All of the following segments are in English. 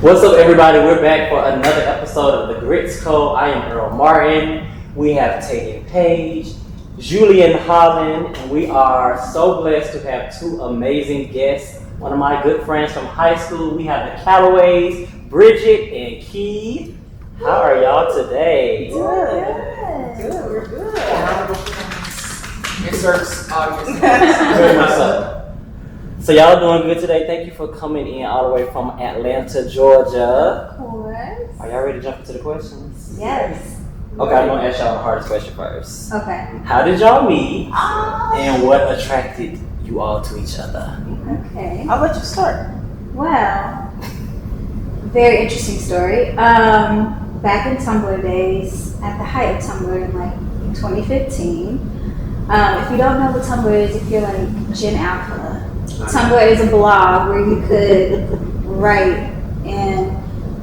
What's up, everybody? We're back for another episode of the G.R.I.T.S Code. I am Earl Martin. We have Taylor Page, Julian Holland, and we are so blessed to have two amazing guests. One of my good friends from high school. We have the Calloways, Bridget and Key. How are y'all today? Good. We're good. It serves audience. Very much so. So y'all doing good today. Thank you for coming in all the way from Atlanta, Georgia. Of course. Are y'all ready to jump into the questions? Yes. Okay, I'm gonna ask y'all the hardest question first. Okay. How did y'all meet, and what attracted you all to each other? Okay. I'll let you start. Well, very interesting story. Back in Tumblr days, at the height of Tumblr in like 2015, if you don't know what Tumblr is, if you're like Gen Alpha, Tumblr is a blog where you could write and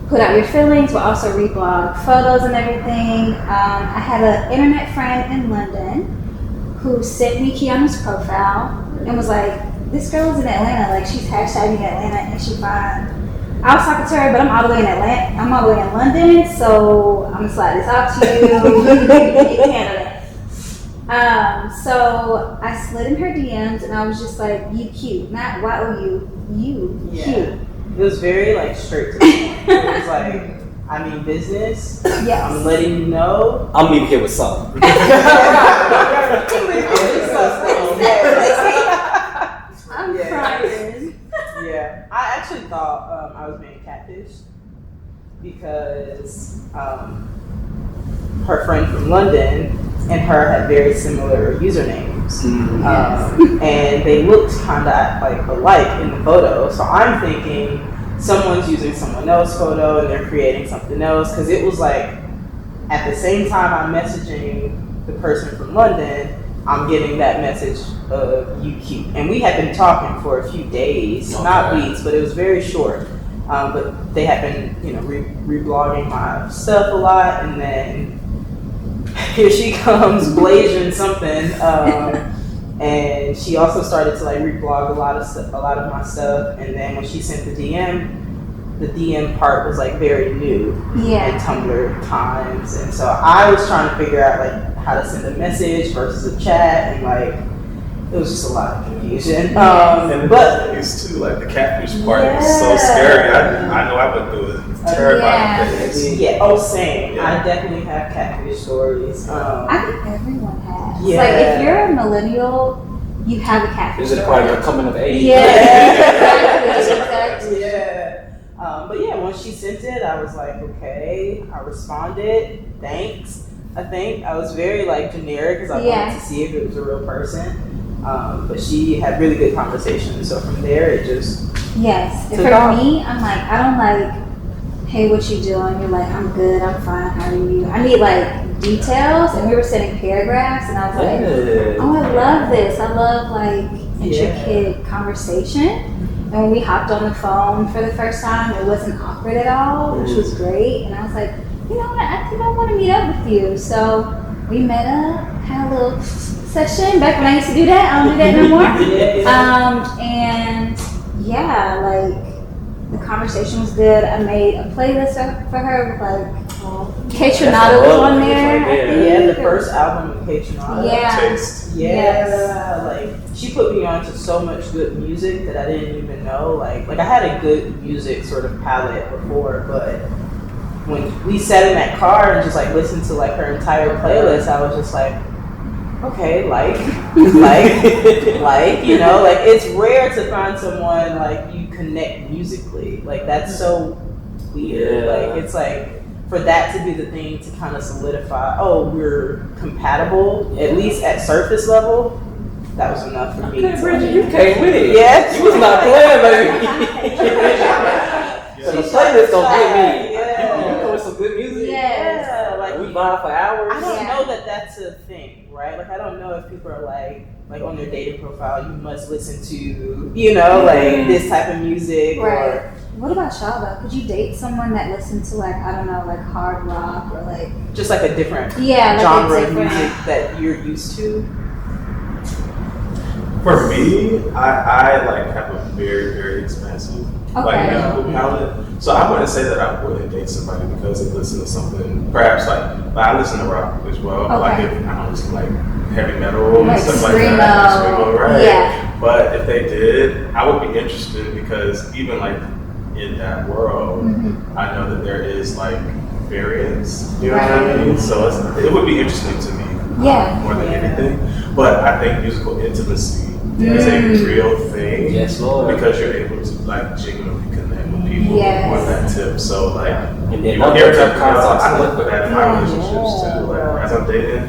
put out your feelings, but also reblog photos and everything. I had an internet friend in London who sent me Kiana's profile and was like, this girl is in Atlanta, like she's hashtagging Atlanta and she fine. I was talking to her, but I'm all the way in Atlanta, I'm all the way in London, so I'm gonna slide this out to you. You can handle it. So I slid in her DMs and I was just like, you cute, not Y-O-U, you cute. It was very like straight to the point. It was like, I mean business. Yes. I'm letting you know. I'm leaving here with something. I'm crying. Yeah, I actually thought I was being catfished because her friend from London and her had very similar usernames, and they looked kind of like alike in the photo. So I'm thinking someone's using someone else's photo and they're creating something else, because it was like at the same time I'm messaging the person from London, I'm getting that message of you cute. And we had been talking for a few days, not weeks, but it was very short. But they had been, reblogging my stuff a lot, and then here she comes blazing something. And she also started to like reblog a lot of my stuff. And then when she sent the DM part was like very new in Tumblr times, and so I was trying to figure out like how to send a message versus a chat, and like it was just a lot of confusion. But it's too like the catfish part is so scary. I know I went through it. Terrifying things. Yeah. Oh, same. Yeah. I definitely have catfish stories. I think everyone has. Yeah. Like if you're a millennial, you have a catfish. Is it part of your coming of age? Yeah. Exactly. Yeah. But yeah, once she sent it, I was like, okay. I responded, thanks. I think I was very like generic because I wanted to see if it was a real person. But she had really good conversations. So from there, it just and for me, I'm like, I don't like, hey, what you doing? You're like, I'm good, I'm fine. How are you? I need like details, and we were sending paragraphs, and I was like, oh, I love this. I love like intricate conversation. And when we hopped on the phone for the first time, it wasn't awkward at all, which was great. And I was like, you know what, I think I want to meet up with you. So we met up, had a little session back when I used to do that. I don't do that no more. And like the conversation was good. I made a playlist for her with like K.Tronada was on there. The first album of K.Tronada. Like she put me on to so much good music that I didn't even know. Like I had a good music sort of palette before, but when we sat in that car and just like listened to like her entire playlist, I was just like, okay, like, it's rare to find someone like you connect musically. Like that's so weird. Like it's like for that to be the thing to kind of solidify, oh, we're compatible, at least at surface level, that was enough for me. Okay, Bridget, you came with it. Yes. You was not playing, baby. So the playlist gonna get me. You come with some good music. Yeah. Like we vibe for hours. I don't know that that's a thing, right? Like I don't know if people are like on their dating profile, you must listen to, like this type of music. Right. Or what about Shava? Could you date someone that listened to like, I don't know, like hard rock or like just like a different like genre of music that you're used to? For me, I like have a very, very expansive like musical palette. So I wouldn't say that I wouldn't date somebody because they listen to something, perhaps like I listen to rock as well. Okay. Like if I don't listen to like heavy metal and Like stuff like screamo. that. Screamo, right? Yeah. But if they did, I would be interested because even like in that world, I know that there is like variance. You know what I mean? So it would be interesting to me more than anything. But I think musical intimacy is a real thing. Yes, Lord. Because you're able to like genuinely connect with people on that tip. So like, and then you hear that I look for that in my relationships too. Like as I'm dating,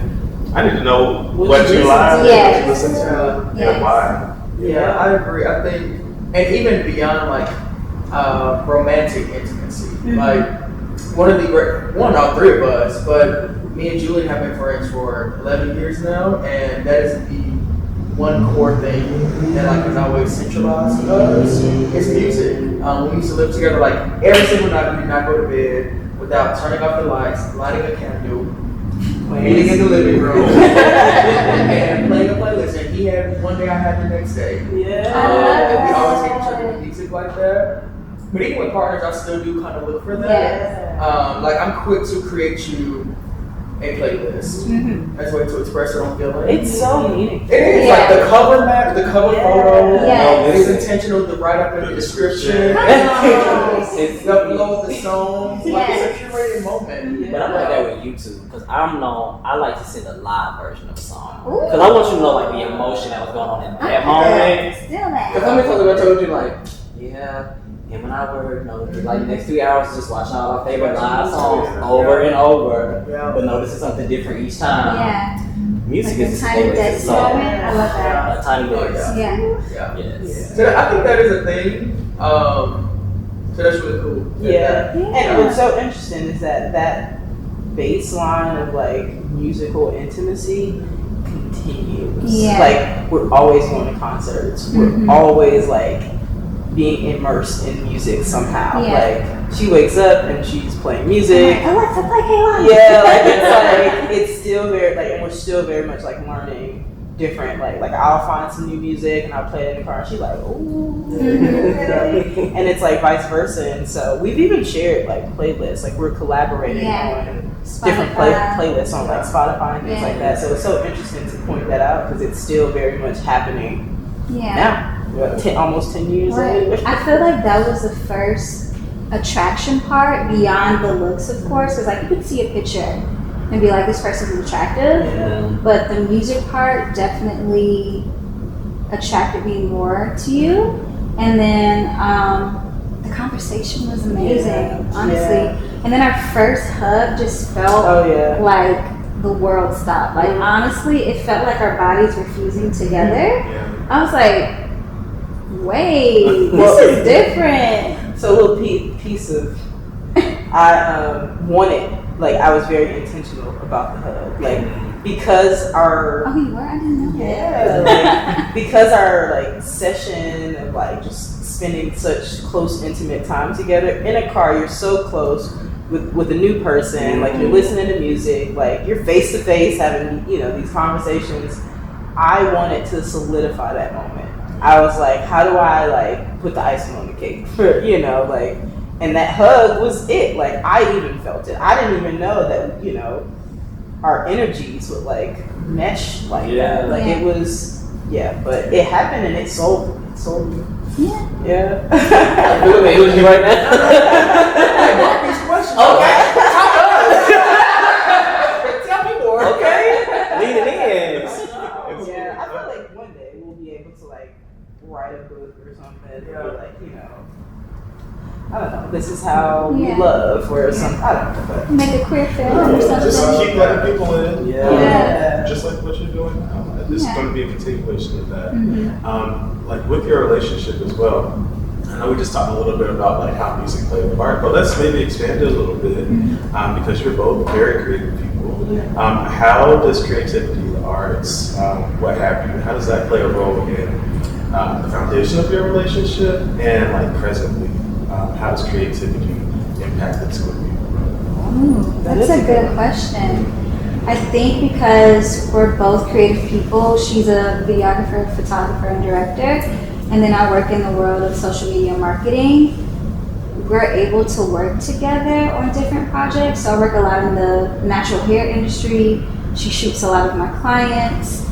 I need to know what you like, what you listen to, and why. Yeah, I agree. I think, and even beyond like romantic intimacy, like all three of us, but me and Julie have been friends for 11 years now, and that is the one core thing that like is always centralized to us is music. We used to live together like every single night. We did not go to bed without turning off the lights, lighting a candle, meeting in the living room, and playing a playlist. And he had one day, I had the next day. And we always get each other with music like that. But even with partners, I still do kind of look for that. Like I'm quick to create you a playlist as a way to express your own feelings. It's so meaningful. It is like the cover map, the cover photo. Yes. It's intentional. The write up in the description. It's below the songs. Like it's a curated moment. But I'm like that with YouTube because I like to send a live version of a song because I want you to know like the emotion that was going on in that moment. Still that. Because how many times have I told you like, him and I were, like the next 3 hours just watching all our favorite live songs over and over. But noticing something different each time. Music like is a tiny desk moment. I love that. A tiny desk. Yes. So I think that is a thing. So that's really cool. And what's so interesting is that baseline of like musical intimacy continues. Like we're always going to concerts. We're always like being immersed in music somehow. Like she wakes up and she's playing music. Alexa, play K-Line. Like it's still very like, and we're still very much like learning different. Like I'll find some new music and I'll play it in the car. And she's like, ooh, and it's like vice versa. And so we've even shared like playlists. Like we're collaborating on different playlists on like Spotify and things like that. So it's so interesting to point that out because it's still very much happening now. Almost 10 years later. I feel like that was the first attraction part beyond the looks, of course, because like you could see a picture and be like, this person's attractive, but the music part definitely attracted me more to you. And then the conversation was amazing, honestly. And then our first hug just felt like the world stopped. Like honestly, it felt like our bodies were fusing together. I was like, wait, this is different. So a little piece of, I wanted, like I was very intentional about the hug, like because our. Oh, you were? I didn't know that. Like, because our like session of like just spending such close, intimate time together in a car, you're so close with a new person, like you're listening to music, like you're face to face having these conversations. I wanted to solidify that moment. I was like, how do I like put the icing on the cake for, like, and that hug was it. Like I even felt it. I didn't even know that, our energies would like mesh like that. Like it was, but it happened and it sold me. I'm doing it right now. Okay. Tell me more. Okay. Lean it in. I feel like one day we'll be able to like write a book or something and be like, I don't know, this is how we love or something. I don't know. But make a queer film or something. Just keep letting people in. Just like what you're doing now. This is going to be a continuation of that. Like with your relationship as well. I know we just talked a little bit about like how music played a part, but let's maybe expand it a little bit because you're both very creative people. How does creativity, the arts, what have you, how does that play a role in the foundation of your relationship and like presently? How does creativity impact the two of you? That's a good question. I think because we're both creative people, she's a videographer, photographer, and director, and then I work in the world of social media marketing. We're able to work together on different projects. So I work a lot in the natural hair industry. She shoots a lot of my clients.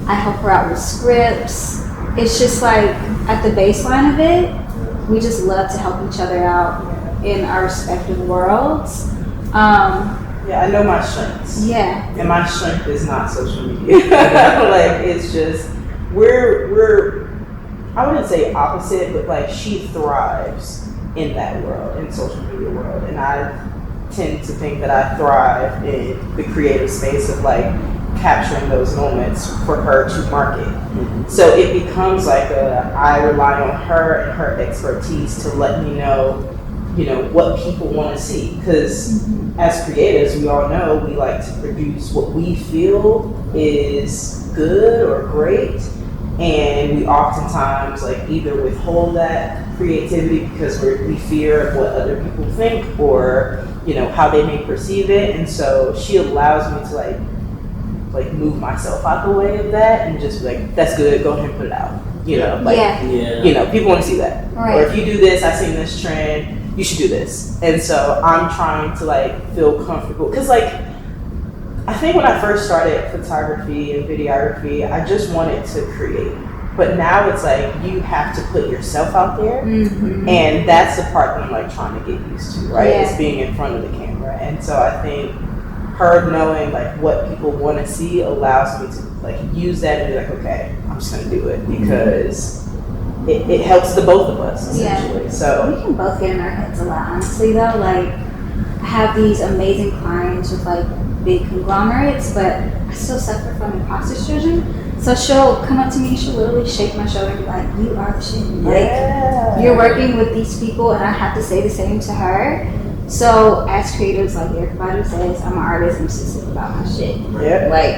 I help her out with scripts. It's just like at the baseline of it, we just love to help each other out in our respective worlds. Yeah, I know my strengths. Yeah. And my strength is not social media. Like, it's just, we're, I wouldn't say opposite, but like she thrives in that world, in social media world. And I tend to think that I thrive in the creative space of like capturing those moments for her to market. So it becomes like I rely on her and her expertise to let me know, you know, what people want to see. Because as creatives, we all know we like to produce what we feel is good or great. And we oftentimes like either withhold that creativity because we fear of what other people think or, you know, how they may perceive it. And so she allows me to like move myself out the way of that and just be like, that's good, go ahead and put it out. You know, like, you know, people want to see that. Right. Or if you do this, I seen this trend, you should do this. And so I'm trying to like feel comfortable. Cause like, I think when I first started photography and videography, I just wanted to create. But now it's like, you have to put yourself out there. And that's the part that I'm like trying to get used to, right? Yeah. It's being in front of the camera. And so I think her knowing like what people want to see allows me to like use that and be like, okay, I'm just gonna do it because it helps the both of us essentially. So we can both get in our heads a lot, honestly though. Like I have these amazing clients with like big conglomerates, but I still suffer from imposter syndrome. So she'll come up to me and she'll literally shake my shoulder and be like, you are the shit. Like you're working with these people and I have to say the same to her. So as creatives, like everybody says, I'm an artist, I'm sensitive about my shit. Yeah. Like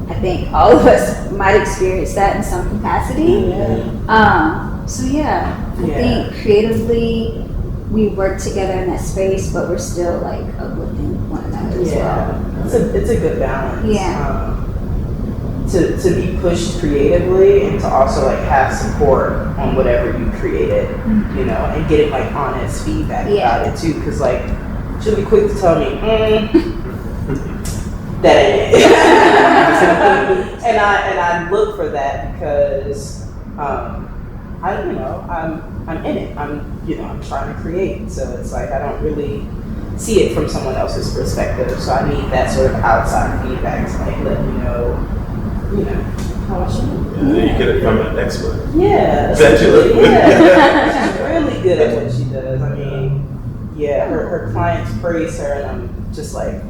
I think all of us might experience that in some capacity. So yeah, I think creatively we work together in that space, but we're still like uplifting one another as well. It's a good balance. Yeah. To be pushed creatively and to also like have support on whatever you created, you know, and getting like honest feedback about it too. Cause like she'll be quick to tell me, that ain't it. and I look for that because I'm in it. I'm trying to create. So it's like I don't really see it from someone else's perspective. So I need that sort of outside feedback to like let me know, you know, how I should do. You get it from an expert. Yeah. Essentially. Yeah. She's really good at what she does. I mean, yeah, her clients praise her and I'm just like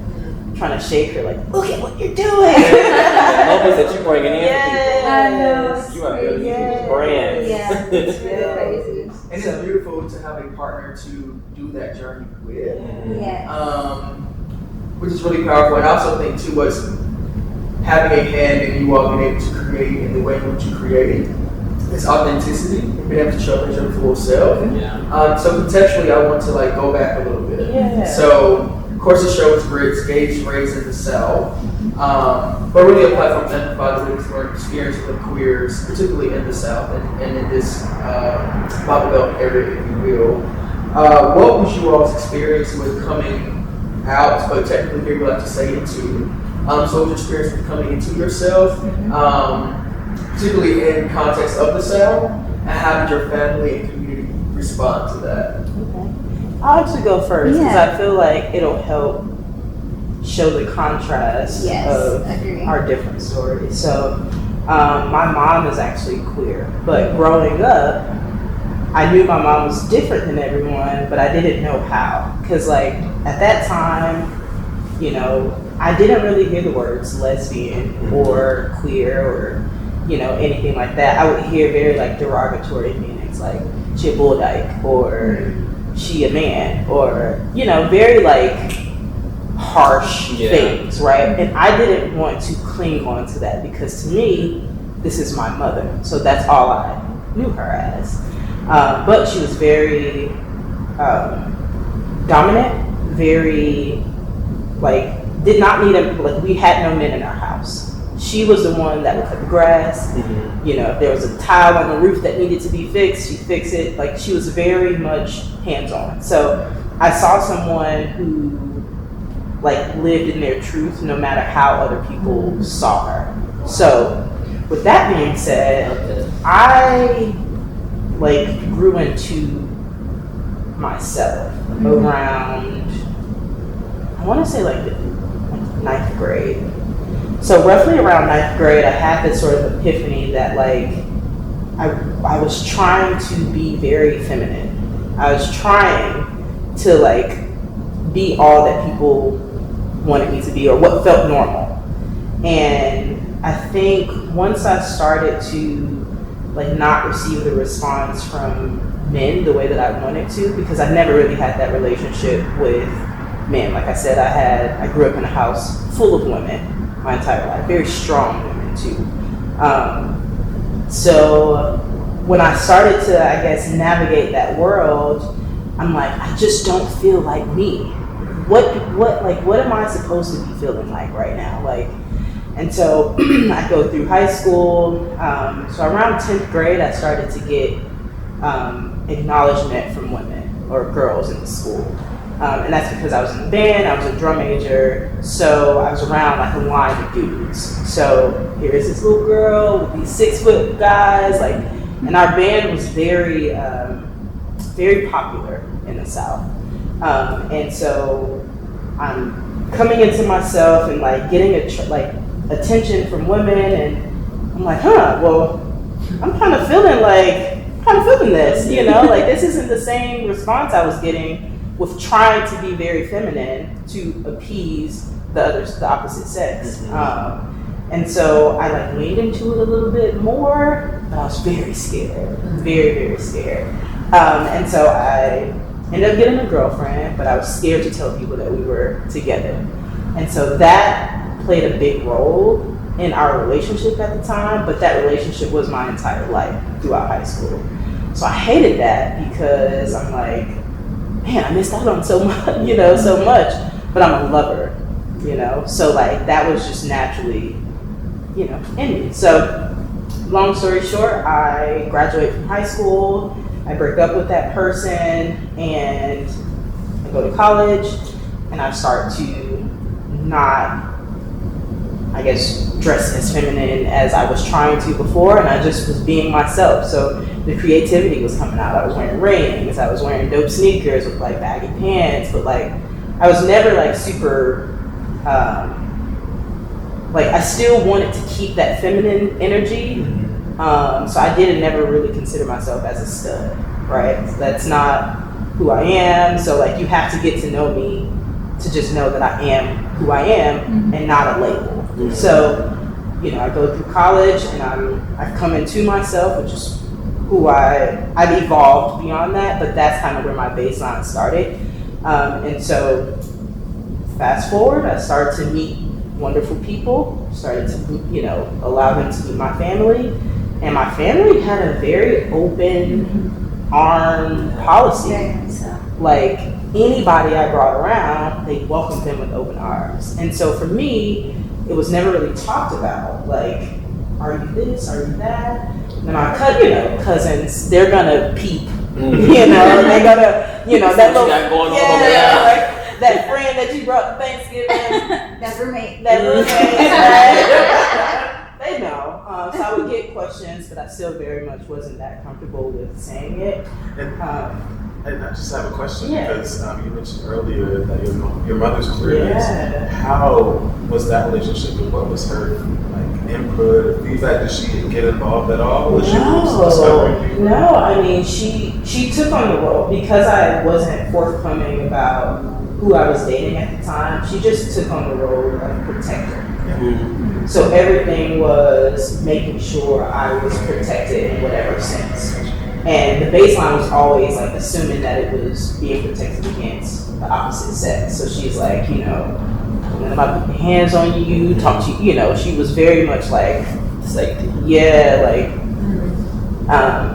trying to shake her like, look at what you're doing. The moments that you're bringing in Yes. I know. you are building these brands. Yeah, it's really crazy. And it's beautiful to have a partner to do that journey with. Yeah. Which is really powerful. And I also think too what's having a hand in you all being able to create in the way in which you create is authenticity and being able to show up as your full self. So contextually I want to like go back a little bit. So of course the show is G.R.I.T.S, Gays Raised in the South. But really a platform to amplify the lived experiences of queers, particularly in the South and in this Bible Belt area, if you will. What was you all's experience with coming out, but technically here we like to say into? So what was your experience with coming into yourself, particularly in context of the South, and how did your family and community respond to that? I'll actually go first because I feel like it'll help show the contrast of our different stories. So my mom is actually queer, but growing up, I knew my mom was different than everyone, but I didn't know how. Because like at that time, you know, I didn't really hear the words lesbian or queer or, you know, anything like that. I would hear very like derogatory meanings like she a bull dyke or she a man or, you know, very like harsh things, right? And I didn't want to cling on to that because to me, this is my mother. So that's all I knew her as. But she was very dominant, very like, did not need we had no men in our house. she was the one that would cut the grass. You know, if there was a tile on the roof that needed to be fixed, she'd fix it. Like, she was very much hands-on. So I saw someone who like lived in their truth no matter how other people saw her. So with that being said, I like grew into myself around, I want to say like ninth grade. So roughly around ninth grade, I had this sort of epiphany that like I was trying to be very feminine. I was trying to like be all that people wanted me to be or what felt normal. And I think once I started to like not receive the response from men the way that I wanted to, because I never really had that relationship with men. Like I said, I grew up in a house full of women my entire life, very strong women too. So when I started to, I guess, navigate that world, I'm like, I just don't feel like me. What am I supposed to be feeling like right now? Like, and so I go through high school. So around 10th grade, I started to get acknowledgement from women or girls in the school. And that's because I was in the band, I was a drum major, so I was around like a line of dudes. So here's this little girl with these 6-foot guys, like, and our band was very, very popular in the South. And so I'm coming into myself and like getting attention from women, and I'm like, well, I'm kind of feeling this, you know, like this isn't the same response I was getting with trying to be very feminine to appease the opposite sex. And so I like leaned into it a little bit more, but I was very scared, very, very scared. And so I ended up getting a girlfriend, but I was scared to tell people that we were together. And so that played a big role in our relationship at the time, but that relationship was my entire life throughout high school. So I hated that because I'm like, man, I missed out on so much, you know, so much, but I'm a lover, you know? So like, that was just naturally, you know, in me. So long story short, I graduate from high school, I break up with that person, and I go to college, and I start to not, I guess, dress as feminine as I was trying to before, and I just was being myself. So the creativity was coming out. I was wearing rings, I was wearing dope sneakers with like baggy pants, but like I was never like super, like I still wanted to keep that feminine energy. So I didn't never really consider myself as a stud, right? So that's not who I am. So like you have to get to know me to just know that I am who I am and not a label. So, you know, I go through college and I've come into myself, which is who I've evolved beyond that, but that's kind of where my baseline started. And so fast forward, I started to meet wonderful people, started to, you know, allow them to meet my family. And my family had a very open arm policy. Like anybody I brought around, they welcomed them with open arms. And so for me, it was never really talked about. Like, are you this? Are you that? And my cousins, they're gonna peep. You know, they're gonna, you know, that little, like that friend that you brought to Thanksgiving, That roommate. right? They know. So I would get questions, but I still very much wasn't that comfortable with saying it. And I just have a question because you mentioned earlier that your mother's queerness. Yeah. How was that relationship, and what was her like input or feedback? Did she get involved at all? Was she discovering you? No. I mean, she took on the role because I wasn't forthcoming about who I was dating at the time. She just took on the role of protector. So everything was making sure I was protected in whatever sense. And the baseline was always like assuming that it was being protected against the opposite sex. So she's like, you know, I'm about to put my hands on you, talk to you, you know, she was very much like, safety. Yeah, like,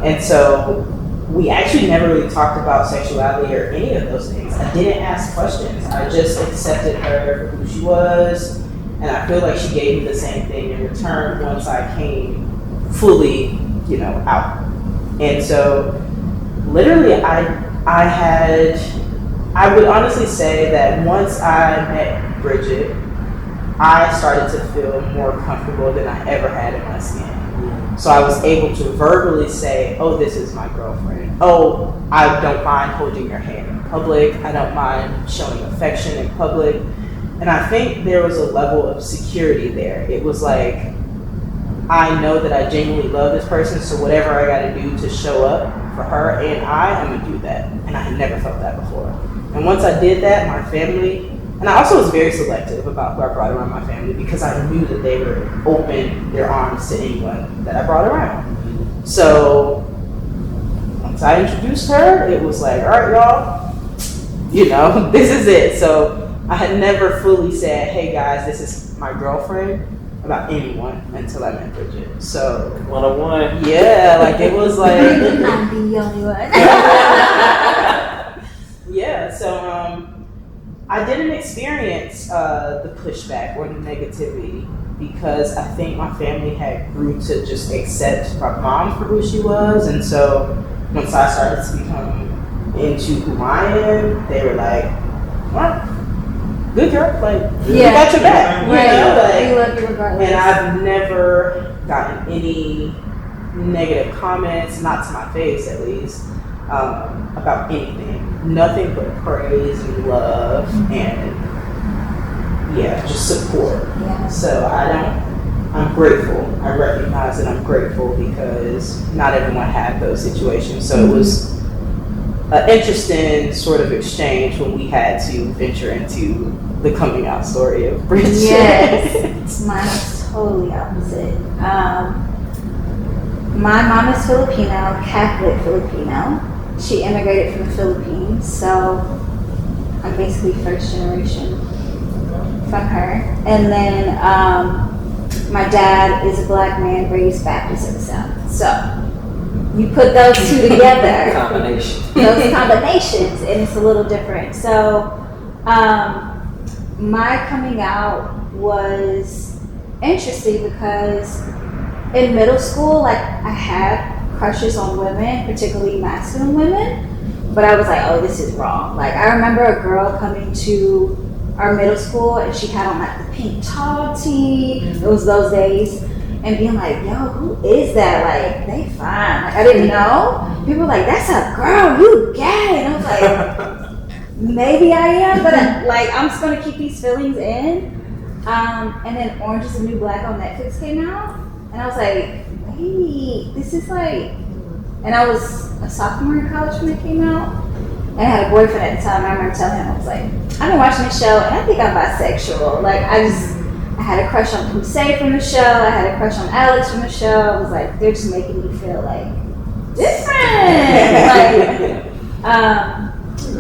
and so we actually never really talked about sexuality or any of those things. I didn't ask questions. I just accepted her for who she was. And I feel like she gave me the same thing in return once I came fully, out. And so literally I would honestly say that once I met Bridget, I started to feel more comfortable than I ever had in my skin. So I was able to verbally say, oh, this is my girlfriend. Oh, I don't mind holding your hand in public. I don't mind showing affection in public. And I think there was a level of security there. It was like, I know that I genuinely love this person, so whatever I got to do to show up for her and I'm going to do that. And I had never felt that before. And once I did that, my family, and I also was very selective about who I brought around my family because I knew that they would open their arms to anyone that I brought around. So once I introduced her, it was like, all right, y'all, this is it. So I had never fully said, hey guys, this is my girlfriend about anyone until I met Bridget. So 101. Yeah, like it was like I'm the only one. Yeah, so I didn't experience the pushback or the negativity because I think my family had grew to just accept my mom for who she was. And so once I started to become into who I am, they were like, well, good girl, like, we got your back. They love you regardless. And I've never gotten any negative comments, not to my face at least, about anything. Nothing but praise and love and just support. Yeah. So I'm grateful. I recognize that I'm grateful because not everyone had those situations. So it was an interesting sort of exchange when we had to venture into the coming out story of Bridget. Yes, mine is totally opposite. My mom is Filipino, Catholic Filipino. She immigrated from the Philippines, so I'm basically first generation from her. And then my dad is a black man raised Baptist in the South. So you put those two together, those combinations, and it's a little different. So my coming out was interesting because in middle school, like I had crushes on women, particularly masculine women, but I was like, oh, this is wrong. Like I remember a girl coming to our middle school and she had on like the pink tall tee. It was those days. And being like, yo, who is that? Like, they fine. Like, I didn't know. People were like, that's a girl, you gay. And I was like, maybe I am, but I'm just gonna keep these feelings in. And then Orange is the New Black on Netflix came out. And I was like, wait, this is like, and I was a sophomore in college when it came out. And I had a boyfriend at the time. And I remember telling him, I was like, I've been watching this show and I think I'm bisexual. Like, I had a crush on Pusey from the show. I had a crush on Alex from the show. I was like, they're just making me feel like different.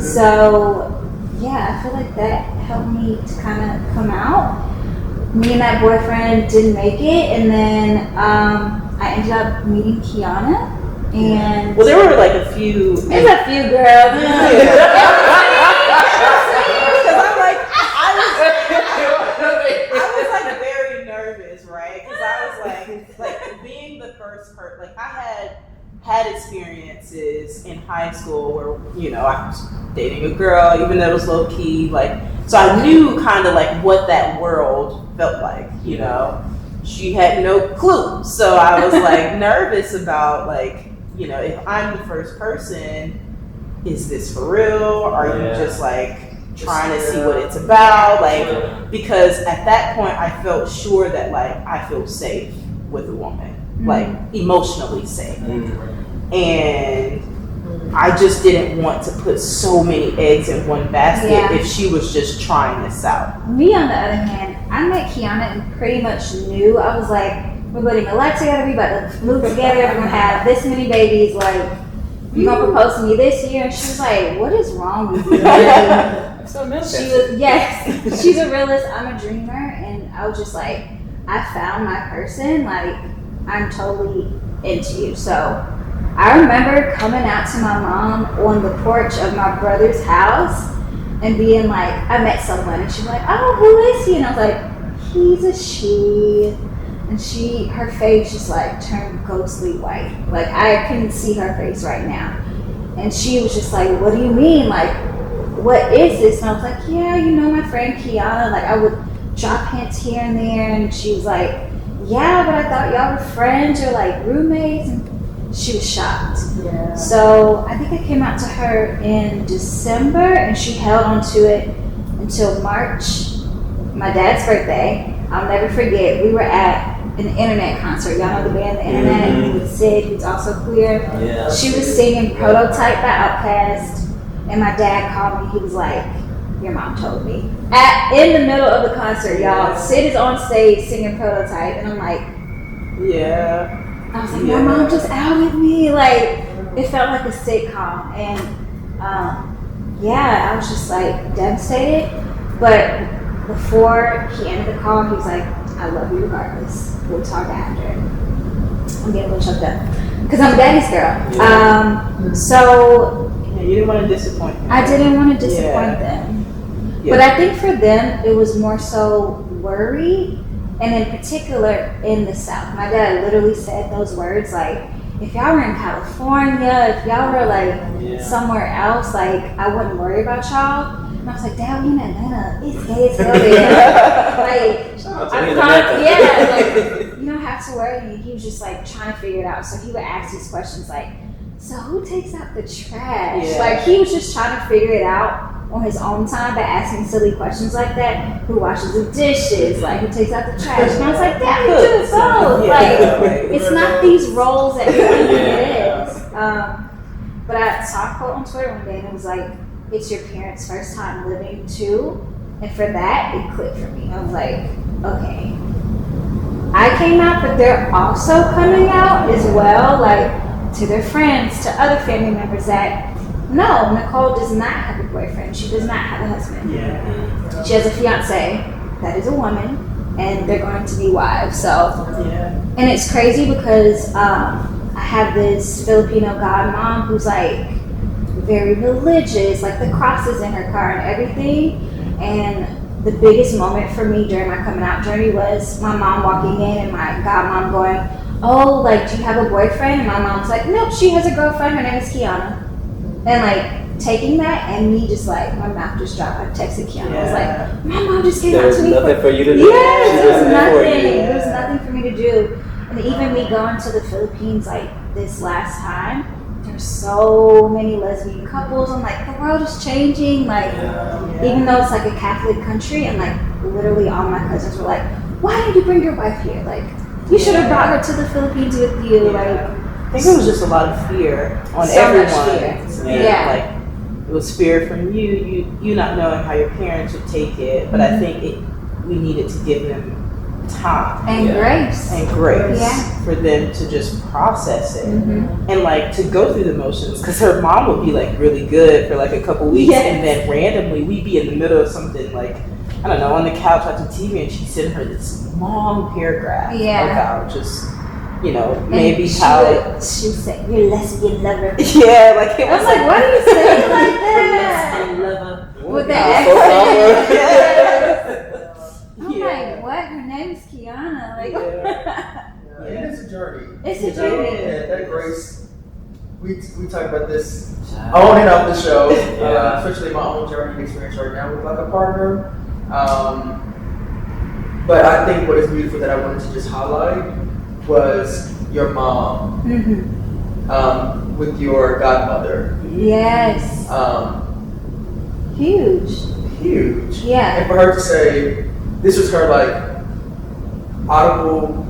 So yeah, I feel like that helped me to kind of come out. Me and that boyfriend didn't make it, and then I ended up meeting Kiana. And well, there were like a few. There's a few girls. Had experiences in high school where I was dating a girl, even though it was low key, so I knew kind of like what that world felt like. She had no clue, so I was like nervous about if I'm the first person, is this for real? Are you just like trying to see what it's about? Because at that point I felt sure that I feel safe with a woman. Emotionally safe. And I just didn't want to put so many eggs in one basket if she was just trying this out. Me, on the other hand, I met Kiana and pretty much knew. I was like, we're putting a life together, we about to move together, we're gonna have this many babies, you're gonna propose to me this year. And she was like, what is wrong with you? She's a realist, I'm a dreamer, and I was just like, I found my person, I'm totally into you. So I remember coming out to my mom on the porch of my brother's house and being like, I met someone, and she's like, oh, who is he? And I was like, he's a she. And her face just like turned ghostly white. Like I couldn't see her face right now. And she was just like, what do you mean? Like, what is this? And I was like, yeah, you know my friend Kiana. Like I would drop hints here and there. And she was like, yeah, but I thought y'all were friends or like roommates. And she was shocked. Yeah. So I think I came out to her in December and she held on to it until March, my dad's birthday. I'll never forget, we were at an internet concert. Y'all know the band The Internet with Sid, who's also queer. Yeah. She was singing Prototype by Outkast, and my dad called me. He was like, your mom told me. In the middle of the concert, y'all, Sid is on stage singing Prototype, and I'm like, yeah. I was like, my mom just outed me. Like, it felt like a sitcom. And I was just like devastated. But before he ended the call, he was like, I love you regardless. We'll talk after. I'm getting a little choked up because I'm a daddy's girl. So you didn't want to disappoint them. I didn't want to disappoint them. Yeah. But I think for them, it was more so worry, and in particular in the South. My dad literally said those words like, if y'all were in California, if y'all were like somewhere else, like I wouldn't worry about y'all. And I was like, Dad, we in Atlanta. It's gay as hell there. Like, you don't have to worry. And he was just like trying to figure it out. So he would ask these questions like, so who takes out the trash? Yeah. Like he was just trying to figure it out on his own time by asking silly questions like that. Who washes the dishes? Like who takes out the trash? And I was like, Dad, we do it both. Like it's not these roles that you think it is. But I saw a quote on Twitter one day and it was like, it's your parents' first time living too. And for that, it clicked for me. I was like, okay. I came out, but they're also coming out as well, like to their friends, to other family members that, no, Nicole does not have a boyfriend. She does not have a husband. Yeah. She has a fiance that is a woman, and they're going to be wives. So, and it's crazy because I have this Filipino godmom who's like very religious, like the crosses in her car and everything. And the biggest moment for me during my coming out journey was my mom walking in and my godmom going, oh, like, do you have a boyfriend? And my mom's like, nope, she has a girlfriend. Her name is Kiana. And like taking that and me just like, my mouth just dropped. I texted Kiana. I was like, my mom just came out to me. There was nothing for you to do. Yes, there was nothing. There was nothing for me to do. And even me going to the Philippines like this last time, there's so many lesbian couples. I'm like, the world is changing. Like, even though it's like a Catholic country, and like literally all my cousins were like, why did you bring your wife here? Like, you should have brought her to the Philippines with you. Like, I think it was just a lot of fear on so everyone. Much fear. Like it was fear from you not knowing how your parents would take it. But I think we needed to give them time and grace for them to just process it and like to go through the motions, because her mom would be like really good for like a couple weeks and then randomly we'd be in the middle of something like, I don't know, on the couch watching TV and she'd send her this long paragraph about just, you know, maybe how she would say, you're a lesbian lover. Yeah, like it was like, why do you say it like that? Lesbian lover. With that accent. I'm like, what? Her name's Kiana. Like, it's a journey. It's a journey. And that grace, we talk about this on and off the show, especially my own journey and experience right now with like a partner. But I think what is beautiful that I wanted to just highlight was your mom with your godmother. Yes. Huge. Yeah. And for her to say, this was her like audible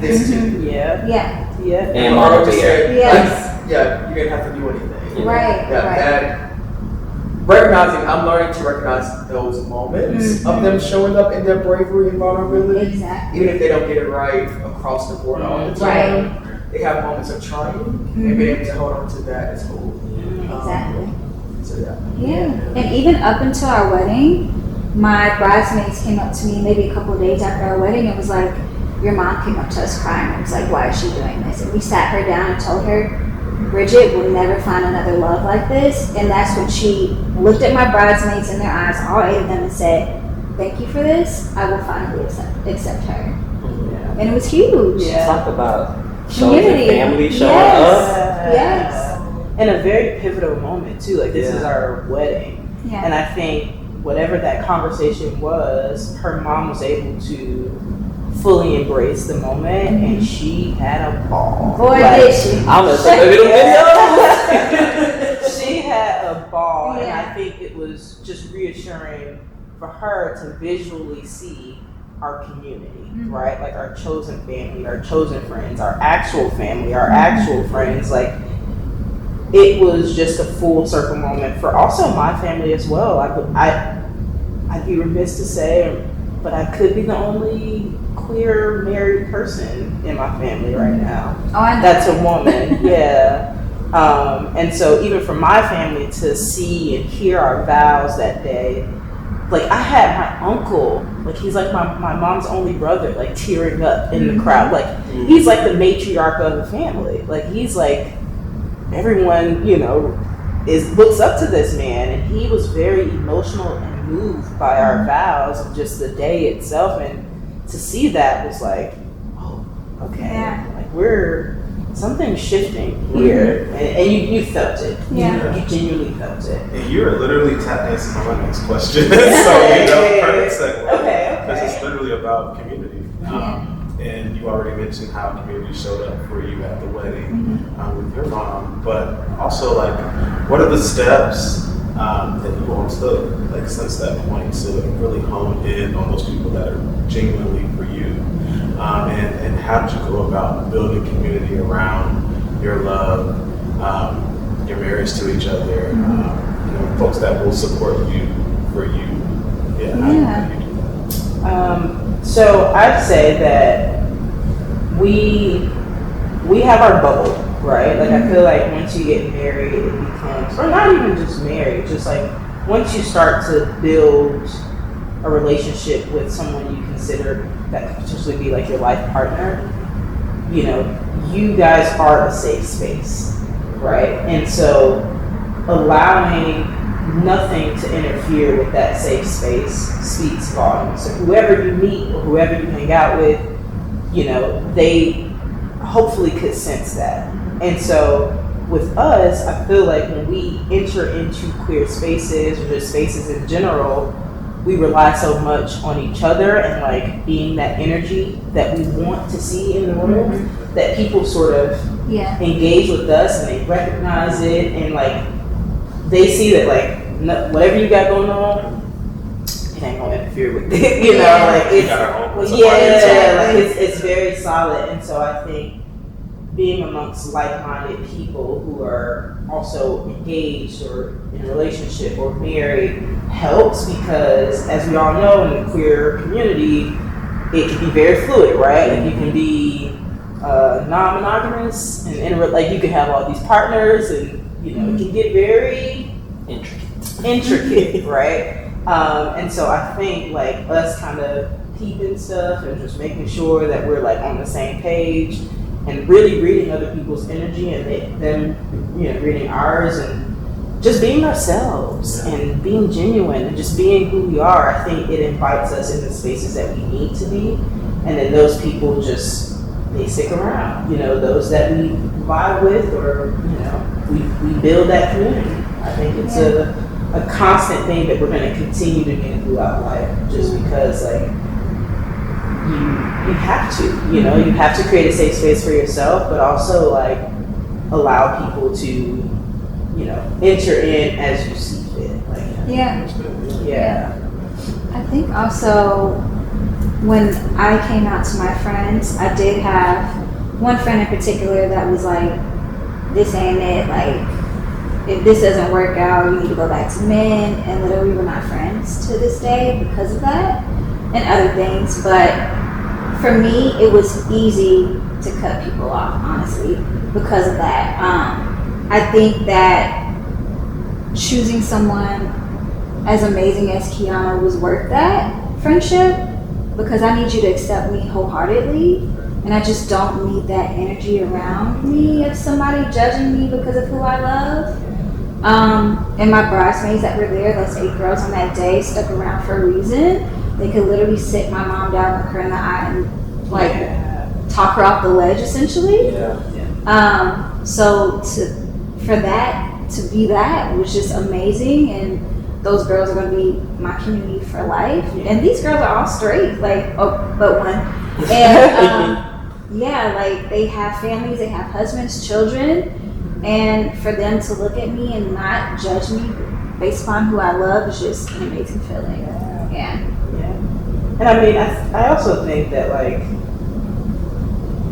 this too. And for her to say, yes. you're gonna have to do anything. Right. That recognizing, I'm learning to recognize those moments of them showing up in their bravery and vulnerability. Exactly. Even if they don't get it right across the board all the time. Right. They have moments of trying and being able to hold on to that is cool. Exactly. So And even up until our wedding, my bridesmaids came up to me maybe a couple of days after our wedding and was like, your mom came up to us crying and was like, why is she doing this? And we sat her down and told her, Bridget will never find another love like this. And that's when she looked at my bridesmaids in their eyes, all 8 of them, and said, thank you for this, I will finally accept her. Yeah. And it was huge. Yeah. Talk about chosen Community. family showing Yes. up. Yes. And a very pivotal moment too. Like this is our wedding. Yeah. And I think whatever that conversation was, her mom was able to fully embrace the moment, and she had a ball. Boy, did she. I'm gonna take a little video. She had a ball, and Yeah. I think it was just reassuring for her to visually see our community, right? Like our chosen family, our chosen friends, our actual family, our actual friends. Like it was just a full circle moment for also my family as well. I'd be remiss to say, but I could be the only queer married person in my family right now. Oh, I know. That's a woman, yeah. And so even for my family to see and hear our vows that day, like I had my uncle, like he's like my mom's only brother, like tearing up in the crowd. Like he's like the matriarch of the family. Like he's like, everyone, you know, looks up to this man, and he was very emotional and moved by our vows of just the day itself. And to see that was like, oh, okay, Yeah. like something's shifting here, and you felt it. Yeah. You genuinely felt it. And you're literally tap dancing on my next question. So, perfect segue. Okay. Because it's literally about community. And you already mentioned how community showed up for you at the wedding with your mom, but also like, what are the steps that you all took, like since that point, to really hone in on those people that are genuinely for you? And how did you go about building community around your love, your marriage to each other, you know, folks that will support you for you? Yeah. How do you do that? So I'd say that we have our bubble, right? Like I feel like once you get married, it becomes, or not even just married, just like once you start to build a relationship with someone you consider that could potentially be like your life partner, you know, you guys are a safe space, right? And so allowing nothing to interfere with that safe space speaks volumes. So whoever you meet or whoever you hang out with, you know, they hopefully could sense that. And so with us, I feel like when we enter into queer spaces or just spaces in general, we rely so much on each other and like being that energy that we want to see in the room, that people sort of engage with us and they recognize it, and like they see that like whatever you got going on, it ain't gonna interfere with it, you know, like it's it's very solid. And so I think being amongst like-minded people who are also engaged or in a relationship or married helps, because as we all know in the queer community, it can be very fluid, right? Like you can be non-monogamous and like you can have all these partners, and you know it can get very intricate, right? And so I think like us kind of keeping stuff and just making sure that we're like on the same page and really reading other people's energy and them, you know, reading ours, and just being ourselves and being genuine and just being who we are. I think it invites us into spaces that we need to be, and then those people just, they stick around, you know, those that we vibe with, or, you know, we build that community. I think it's a constant thing that we're going to continue to do throughout life, just because like you have to, you know, you have to create a safe space for yourself, but also like allow people to, you know, enter in as you see fit. Like, I think also when I came out to my friends, I did have one friend in particular that was like, this ain't it, like if this doesn't work out, you need to go back to men, and literally we're not friends to this day because of that and other things. But for me, it was easy to cut people off, honestly, because of that. I think that choosing someone as amazing as Kiana was worth that friendship, because I need you to accept me wholeheartedly, and I just don't need that energy around me of somebody judging me because of who I love. And my bridesmaids that were there, those 8 girls on that day, stuck around for a reason. they could literally sit my mom down, look her in the eye, and like talk her off the ledge, essentially. So for that to be that was just amazing, and those girls are going to be my community for life. And these girls are all straight, like but one, and like they have families, they have husbands, children, and for them to look at me and not judge me based upon who I love is just an amazing feeling. And I mean, I also think that like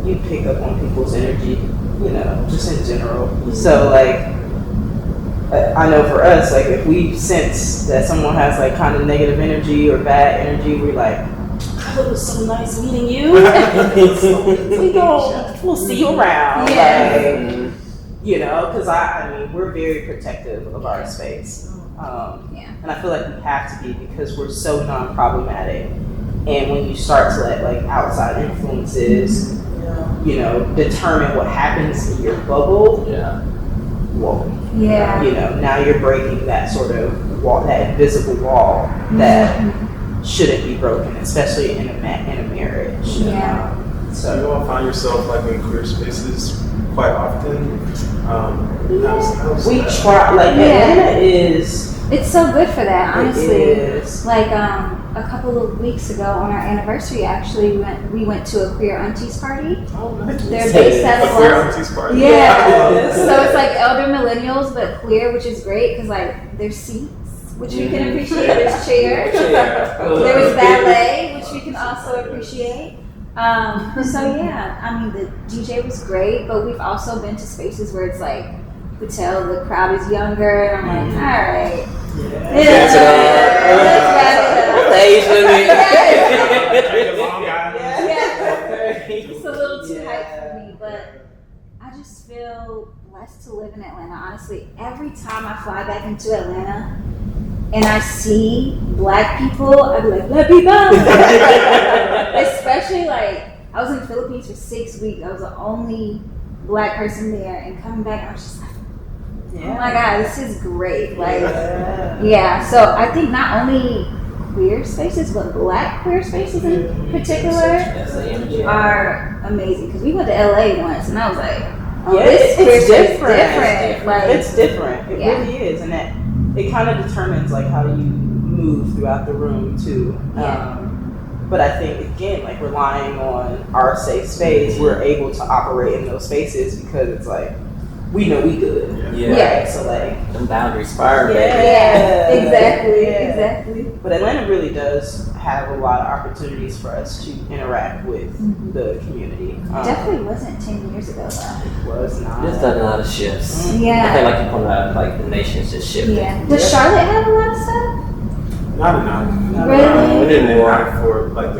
you pick up on people's energy, you know, just in general. So like, I know for us, like if we sense that someone has like kind of negative energy or bad energy, we're like, oh, it was so nice meeting you. We'll see you around. Like, you know, because I mean, we're very protective of our space. And I feel like we have to be because we're so non-problematic. And when you start to let like outside influences, you know, determine what happens in your bubble, whoa. You know, now you're breaking that sort of wall, that invisible wall that shouldn't be broken, especially in a marriage. So you all find yourself like in queer spaces quite often. We try, like Atlanta is. It's so good for that, honestly. It is. Like a couple of weeks ago on our anniversary, actually, we went to a queer aunties party. Oh, nice. They're based out of queer aunties party. So it's like elder millennials, but queer, which is great because like there's seats, which we can appreciate. There's chairs. There was ballet, which we can also appreciate. I mean, the DJ was great, but we've also been to spaces where it's like, you could tell the crowd is younger, and I'm like, all right. It's a little too hype for me, but I just feel blessed to live in Atlanta. Honestly, every time I fly back into Atlanta and I see Black people, I be like, Black people! Especially like, I was in the Philippines for 6 weeks. I was the only Black person there, and coming back, I was just like, oh my God, this is great. Like, so I think not only queer spaces, but Black queer spaces in particular are amazing. Because we went to LA once, and I was like, this queer space is different. Like, it's different. It really is. And that it kind of determines like how you move throughout the room too. But I think again, like relying on our safe space, we're able to operate in those spaces because it's like we know we good. Right? So like them boundaries fire. Exactly. But Atlanta really does have a lot of opportunities for us to interact with the community. Definitely wasn't 10 years ago though. It was not. There's done a lot of shifts. I think like you pointed out, like the nation's just shifting. Does Charlotte have a lot of stuff? Not enough. Really? We didn't have for like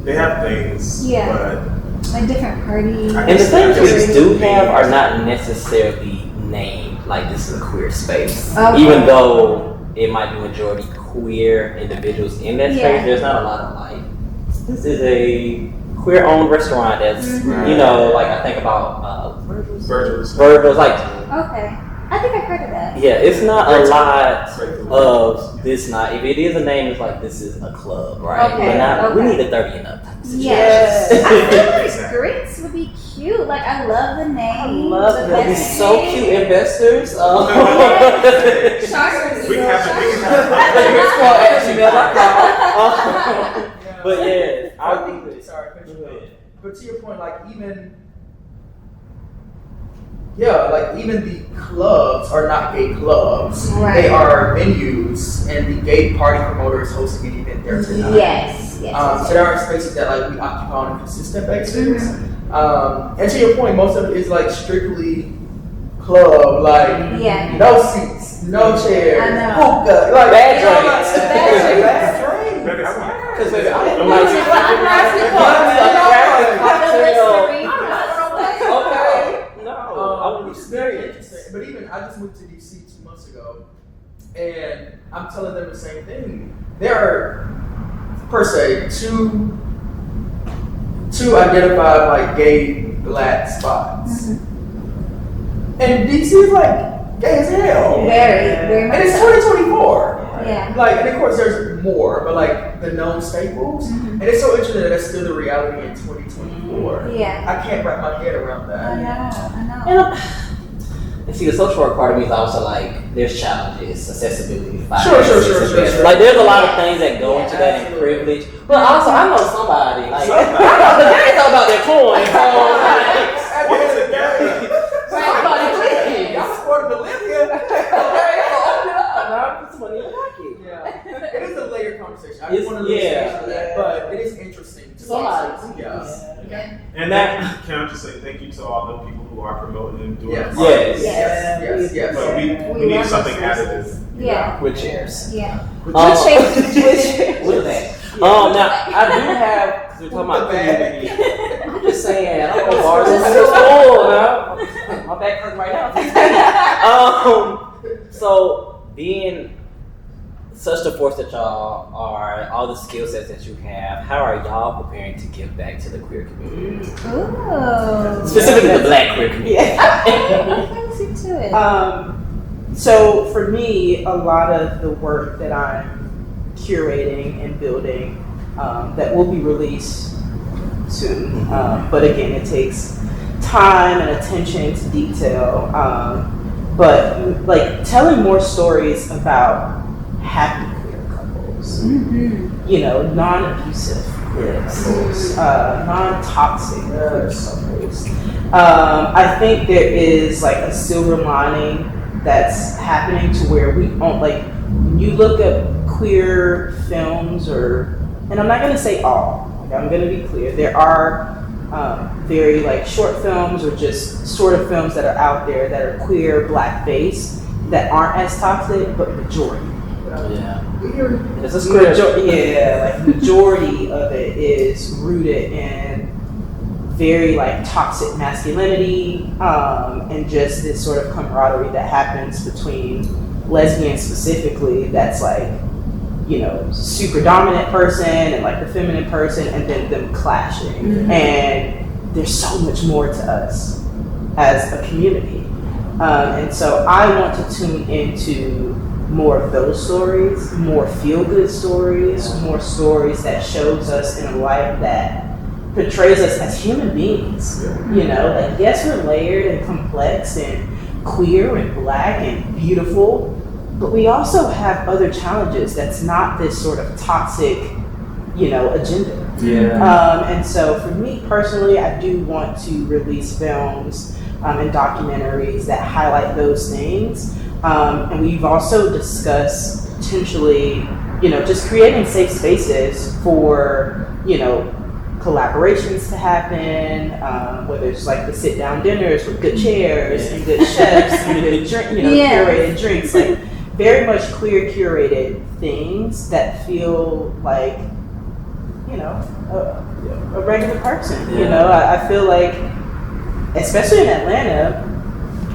they have things, but like different parties. And the things we do have are not necessarily named like this is a queer space. Even though it might be majority queer individuals in that space, there's not a lot of like, this is a queer owned restaurant that's, you know, like I think about Virgil's. Like, okay. I think I've heard of that. Yeah, it's not a lot of this. Not if it is a name, it's like this is a club, right? But we need a 30 and up type of situation. Yes. I feel like Grits would be cute. Like I love the name. I love them. They'd be so cute investors. Sharks. We can have But yeah, I think. Sorry, but to your point, like even the clubs are not gay clubs. They are venues, and the gay party promoter is hosting an event there tonight. Yes. So there are spaces that like we occupy on a consistent basis. And to your point, most of it is like strictly club, like no seats, no chairs, hookah, like bad drinks. Because baby, But even I just moved to DC 2 months ago, and I'm telling them the same thing. There are, per se, two identified like gay Black spots, and DC is like gay as hell. Very and it's 2024. Like, and of course there's more, but like the known staples. And it's so interesting that that's still the reality in 2024. Yeah. I can't wrap my head around that. I know. And see, the social work part of me is also like, there's challenges, accessibility, Sure. Like, there's a lot of things that go into that and privilege. But also, I know somebody, like, they ain't talking about their coin, so, At the end of the day, somebody please. y'all supporting the live here. Put some money in your pocket. Yeah. It is a layered conversation. I just want to lose that, but it is interesting to Somebody. Yeah. And that, can I just say thank you to all the people who are promoting and doing Yes. it. Yes. But we need something additive. Yeah. With chairs. Yeah. With that. Now, I do have, because we're talking about community. I'm just saying, I don't know bars. It's cool now. My back hurts right now. So, being such the force that y'all are, all the skill sets that you have, how are y'all preparing to give back to the queer community? Ooh. Specifically the Black queer community. Fancy to it. So for me, a lot of the work that I'm curating and building that will be released soon, but again, it takes time and attention to detail. But like telling more stories about happy queer couples, you know, non-abusive queer couples, non-toxic queer couples. I think there is like a silver lining that's happening to where we don't like, when you look at queer films, or, and I'm not going to say all, like, I'm going to be clear, there are very like short films or just sort of films that are out there that are queer, Black based, that aren't as toxic, but majority. It's a script. Majority of it is rooted in very like toxic masculinity, and just this sort of camaraderie that happens between lesbians specifically, that's like, you know, super dominant person and like the feminine person, and then them clashing. And there's so much more to us as a community. And so I want to tune into more of those stories, more feel-good stories, more stories that shows us in a light that portrays us as human beings. You know, like, yes, we're layered and complex and queer and Black and beautiful, but we also have other challenges that's not this sort of toxic, you know, agenda. And so for me personally, I do want to release films and documentaries that highlight those things. And we've also discussed potentially, you know, just creating safe spaces for, you know, collaborations to happen, whether it's like the sit-down dinners with good chairs and good chefs and good curated drinks, like very much queer curated things that feel like, you know, a regular person. You know, I feel like, especially in Atlanta,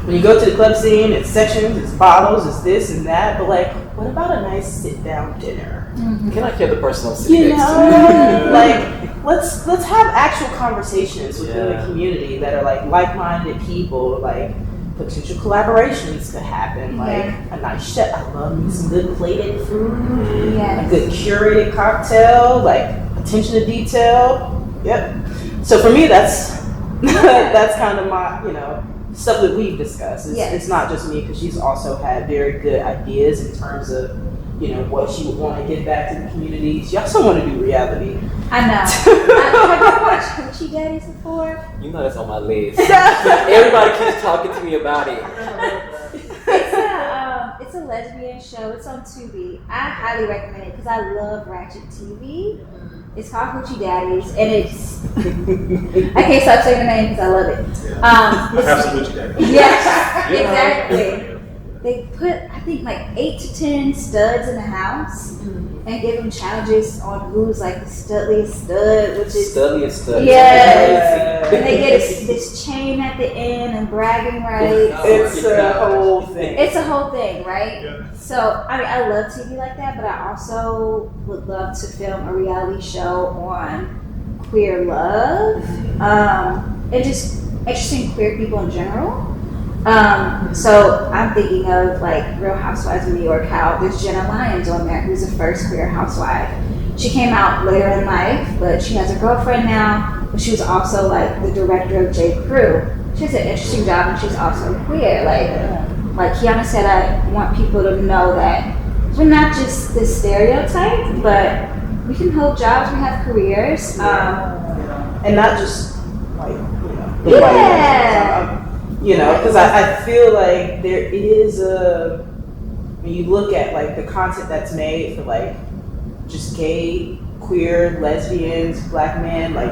when you go to the club scene, it's sections, it's bottles, it's this and that, but like, what about a nice sit-down dinner? Can I kill the person I'm sitting You next know, to? like, let's have actual conversations within the community that are like like-minded people, like potential collaborations could happen, like a nice chef. I love me some good plated food, a good curated cocktail, like attention to detail. So for me, that's that's kind of my, you know, stuff that we've discussed. It's not just me, because she's also had very good ideas in terms of, you know, what she would want to give back to the community. She also want to do reality. I know. Have you watched Hoochie Daddies before? You know that's on my list. Everybody keeps talking to me about it. It's a lesbian show. It's on Tubi. I highly recommend it because I love ratchet TV. It's called Hoochie Daddies, and it's I can't stop saying the name because I love it. I have some Hoochie Daddies. Yes, exactly. They put, I think, like 8 to 10 studs in the house and give them challenges on who's like the studliest stud, which is Studliest stud. Yes. And they get this chain at the end and bragging rights. It's a whole thing. It's a whole thing, right? Yeah. So, I mean, I love TV like that, but I also would love to film a reality show on queer love and just interesting queer people in general. So I'm thinking of like Real Housewives of New York, how there's Jenna Lyons on there, who's the first queer housewife. She came out later in life, but she has a girlfriend now, but she was also like the director of J.Crew. She has an interesting job, and she's also queer. Like Kiana said, I want people to know that we're not just this stereotype, but we can hold jobs, we have careers. And not just like, Yeah. Because I feel like there is when you look at like the content that's made for like just gay, queer, lesbians, black men, like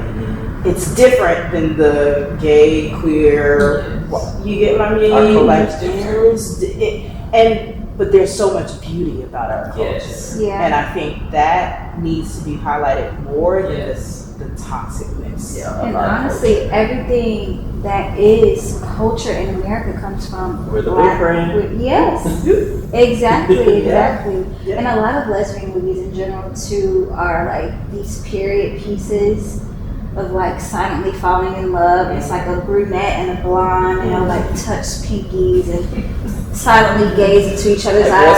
it's different than the gay, queer, you get what I mean? Like but there's so much beauty about our culture. Yes. Yeah. And I think that needs to be highlighted more than the toxicness. And honestly, everything that is culture in America comes from We're the black. blueprint. Yes, exactly. Yeah. And a lot of lesbian movies in general too are like these period pieces of like silently falling in love. It's like a brunette and a blonde, and they'll like touch pinkies and silently gaze into each other's eyes.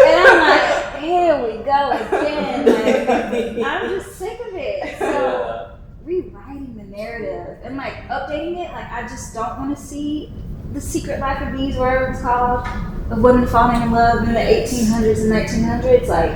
And I'm like, here we go again. Like, I'm just sick of it. So rewriting the narrative and like updating it, like I just don't want to see The Secret Life of Bees, whatever it's called, of women falling in love in the 1800s and 1900s. Like,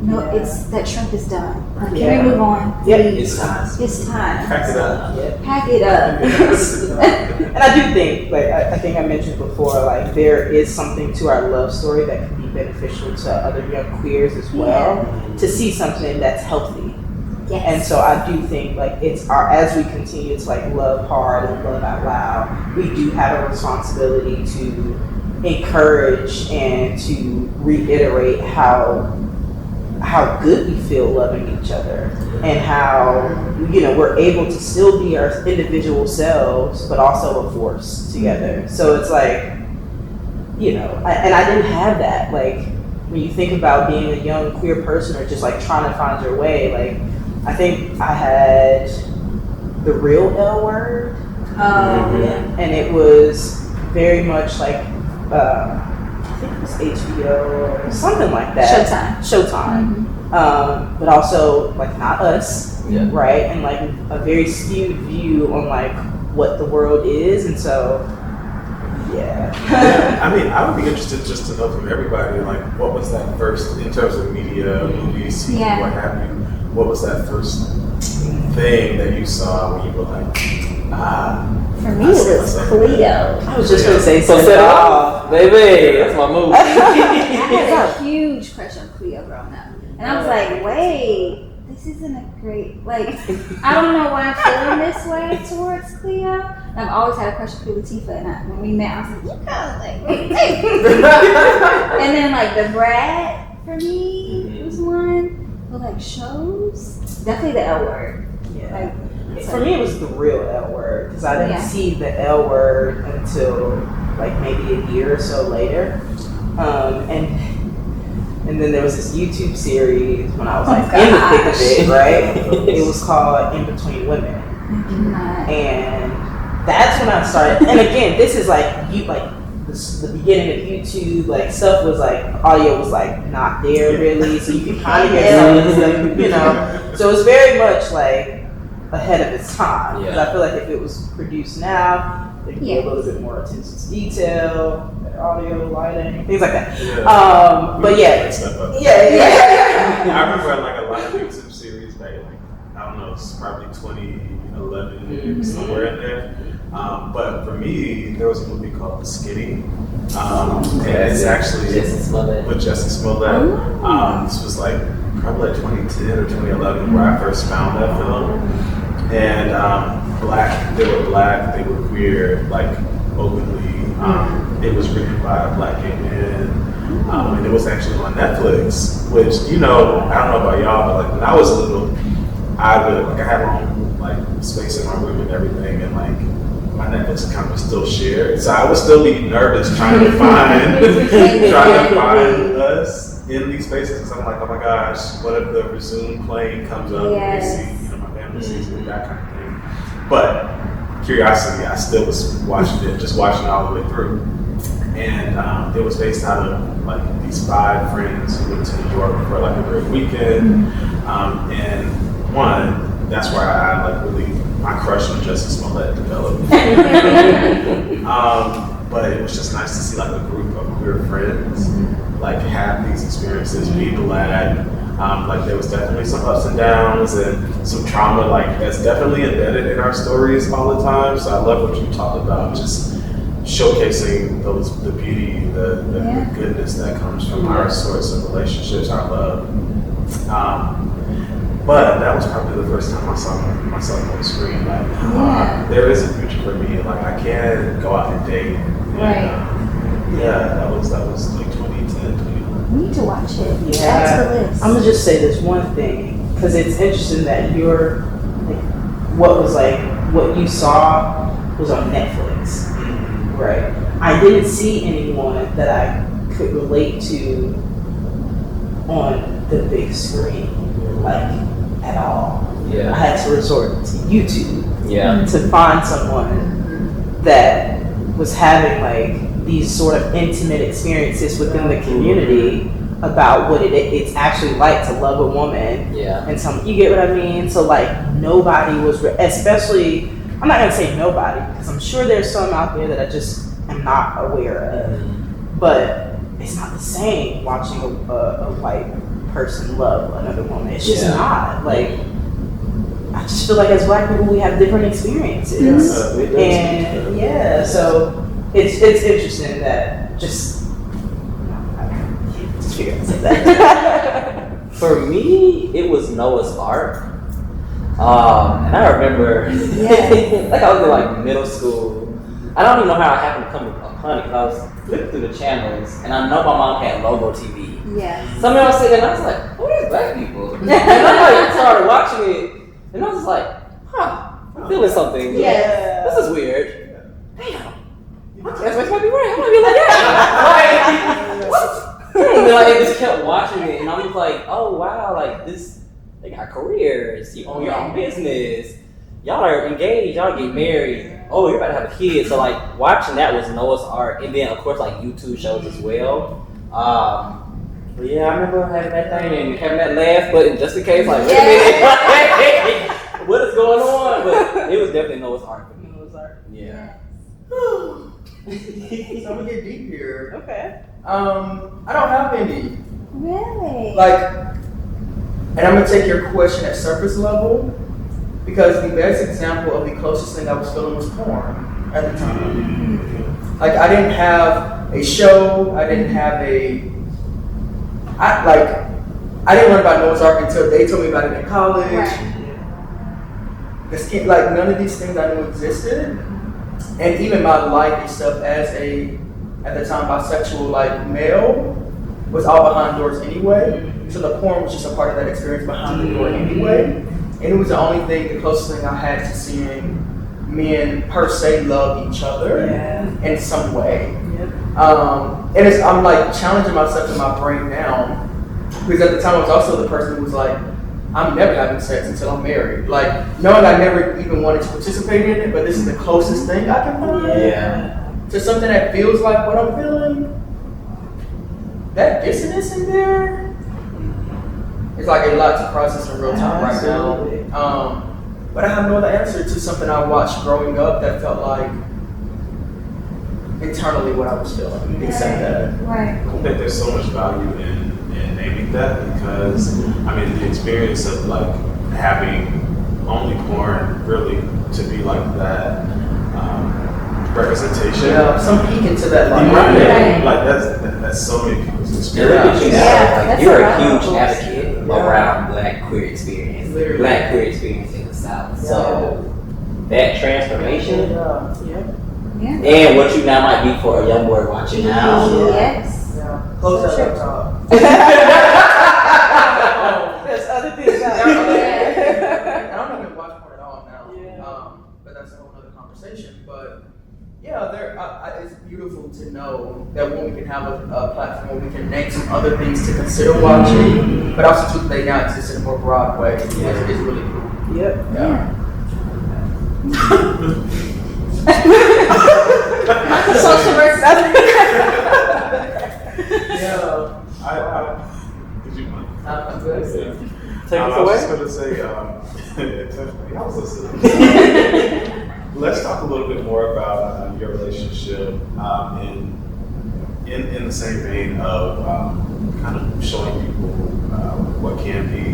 no, it's that shrimp is done. Like, can we move on? It's time. It's time. Pack it up. Pack it up. And I do think, like I think I mentioned before, like there is something to our love story that can be beneficial to other young queers as well, to see something that's healthy. Yes. And so I do think like it's as we continue to like love hard and love out loud, we do have a responsibility to encourage and to reiterate how good we feel loving each other, and how we're able to still be our individual selves but also a force together. So it's like, and I didn't have that. Like when you think about being a young queer person or just like trying to find your way, like I think I had the real L word, and it was very much like I think it was HBO or something like that. Showtime. But also like not us, right? And like a very skewed view on like what the world is, and so I mean, I would be interested just to know from everybody, like what was that first, in terms of media, movies, TV, what have you, what was that first thing that you saw when you were like, for me, it was Cleo. I was just gonna say So set it off, baby. That's my move. I had a huge crush on Cleo growing up. And I was like, wait, this isn't a great, like, I don't know why I'm feeling this way towards Cleo. And I've always had a crush on Queen Latifah. And when we met, I was like, you kind of like, and then like the Brad, for me, was one. But like shows, definitely the L word. Yeah. For me, it was the real L word, because I didn't see the L word until like maybe a year or so later. And then there was this YouTube series when I was like in the thick of it, right? It was called In Between Women. And that's when I started. And again, this is like the beginning of YouTube. Like stuff was like, audio was like not there really, so you could kind of hear some of the stuff, So it's very much like ahead of its time. Because I feel like if it was produced now, there'd be a little bit more attention to detail, better audio, lighting, things like that. But I remember like a lot of YouTube series back like, I don't know, it's probably 2011, somewhere in there. But for me, there was a movie called The Skinny. And it's actually with Jesse Smollett. This was like probably like 2010 or 2011 where I first found that film. And they were black, they were queer, like openly. It was written by a black gay man. And it was actually on Netflix, which, I don't know about y'all, but like when I was little, I had my own like space in my room and everything, and like my Netflix account was still shared. So I would still be nervous trying to find us in these spaces, because I'm like, oh my gosh, what if the resume playing comes up and we see, my family sees it, that kind of thing. But curiosity, I still was watching it, just watching it all the way through. And it was based out of like these 5 friends who went to New York for like a great weekend. And that's where I like really, my crush on Justice Smollett developed. But it was just nice to see like a group of queer friends like have these experiences, be Black. Like there was definitely some ups and downs and some trauma like that's definitely embedded in our stories all the time. So I love what you talked about, just showcasing the beauty, the goodness that comes from our sorts of relationships, our love. But that was probably the first time I saw myself on the screen. Like, there is a future for me. Like, I can go out and date. Right. That was like 2010, 2011. We need to watch it. Yeah. Add to the list. I'm gonna just say this one thing, because it's interesting that what you saw was on Netflix, right? I didn't see anyone that I could relate to on the big screen, like at all. Yeah. I had to resort to YouTube Yeah. to find someone that was having like these sort of intimate experiences within the community about what it's actually like to love a woman. Yeah. And you get what I mean? So like nobody was, especially, I'm not gonna say nobody, because I'm sure there's some out there that I just am not aware of. But it's not the same watching a white person love another woman. It's just not. Like, I just feel like as Black people we have different experiences. So it's interesting that just figure out that. For me, it was Noah's Ark. And I remember, like I was in like middle school. I don't even know how I happened to come upon it, because I was flipping through the channels, and I know my mom had Logo TV. Yes. So I was sitting there, and I was like, who are these Black people? And I like started watching it, and I was just like, I'm feeling something. Yeah. This is weird. Damn. My classmates might be right. I might be like that. What? And then like, I just kept watching it, and I was like, oh wow, like this, they got careers, you own your own business, y'all are engaged, y'all get married, oh, you're about to have a kid. So like watching that was Noah's Ark, and then of course like YouTube shows as well. But yeah, I remember having that thing and having that laugh button just in case, like, wait a minute, what is going on? But it was definitely Noah's Ark for me. Noah's Ark. Yeah. So I'm gonna get deep here. Okay. I don't have any. Really? Like, and I'm gonna take your question at surface level, because the best example of the closest thing I was feeling was porn at the time. Like, I didn't have a show, I didn't have I didn't learn about Noah's Ark until they told me about it in college. Like, none of these things I knew existed. And even my life and stuff as at the time, bisexual, like, male, was all behind doors anyway. So the porn was just a part of that experience behind the door anyway. And it was the closest thing I had to seeing men per se love each other in some way. And I'm like challenging myself in my brain now, because at the time I was also the person who was like, I'm never having sex until I'm married. Like, knowing I never even wanted to participate in it, but this is the closest thing I can find to something that feels like what I'm feeling. That dissonance in there, it's like a lot to process in real time right now. But I have no other answer to something I watched growing up that felt like internally what I was feeling, except that. Right. I think there's so much value in naming that, because I mean the experience of like having only porn really to be like that representation. Yeah, some peek into that life. Like that's so many people's experience. You're a huge advocate around Black queer experience, Black queer experience in the South. So that transformation. And what you now might be for a young boy watching now. Yes. Close that laptop. There's other things out there. I don't even watch porn at all now. But that's a whole other conversation. But yeah, it's beautiful to know that when we can have a platform where we can name some other things to consider watching, but also to they now exist in a more broad way. It's really cool. Yep. Yeah. Social work. Did you mind? I'm good. Take I us was away. just going to say, I was listening. Let's talk a little bit more about your relationship in the same vein of kind of showing people what can be.